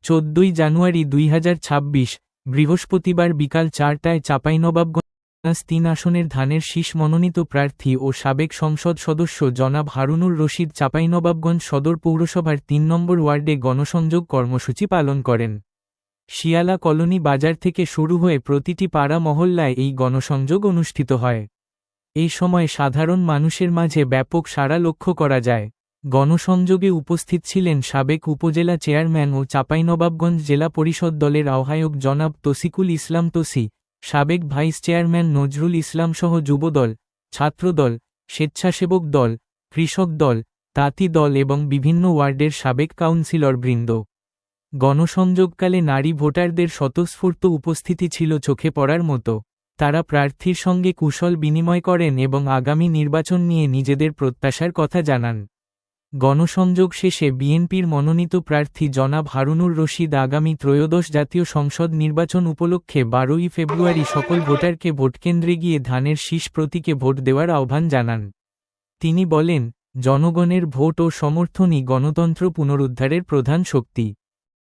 14 জানুয়ারি 2026 বৃহস্পতিবার বিকাল 4টায় চাঁপাইনবাবগঞ্জ 3 আসনের ধানের শীষ মনোনীত প্রার্থী ও সাবেক সংসদ সদস্য জনাব হারুনুর রশিদ চাঁপাইনবাবগঞ্জ সদর পৌরসভার 3 নম্বর ওয়ার্ডে গণসংযোগ কর্মসূচি পালন করেন। শিয়ালা কলোনি বাজার থেকে শুরু হয়ে প্রতিটি পাড়া মহল্লায় এই গণসংযোগ অনুষ্ঠিত হয়। এই সময় সাধারণ মানুষের মাঝে ব্যাপক সাড়া লক্ষ্য করা যায়। গণসংযোগে উপস্থিত ছিলেন সাবেক উপজেলা চেয়ারম্যান ও চাঁপাইনবাবগঞ্জ জেলা পরিষদ দলের আহ্বায়ক জনাব তৌসিকুল ইসলাম তোসি, সাবেক ভাইস চেয়ারম্যান নজরুল ইসলাম সহ যুবদল, ছাত্রদল, স্বেচ্ছাসেবক দল, কৃষক দল, তাঁতি দল এবং বিভিন্ন ওয়ার্ডের সাবেক কাউন্সিলরবৃন্দ। গণসংযোগকালে নারী ভোটারদের স্বতঃস্ফূর্ত উপস্থিতি ছিল চোখে পড়ার মতো। তারা প্রার্থীর সঙ্গে কুশল বিনিময় করেন এবং আগামী নির্বাচন নিয়ে নিজেদের প্রত্যাশার কথা জানান। গণসংযোগ শেষে বিএনপির মনোনীত প্রার্থী জনাব হারুনুর রশিদ আগামী ত্রয়োদশ জাতীয় সংসদ নির্বাচন উপলক্ষে 12ই ফেব্রুয়ারি সকল ভোটারকে ভোটকেন্দ্রে গিয়ে ধানের শীষ প্রতীকে ভোট দেওয়ার আহ্বান জানান। তিনি বলেন, জনগণের ভোট ও সমর্থনই গণতন্ত্র পুনরুদ্ধারের প্রধান শক্তি।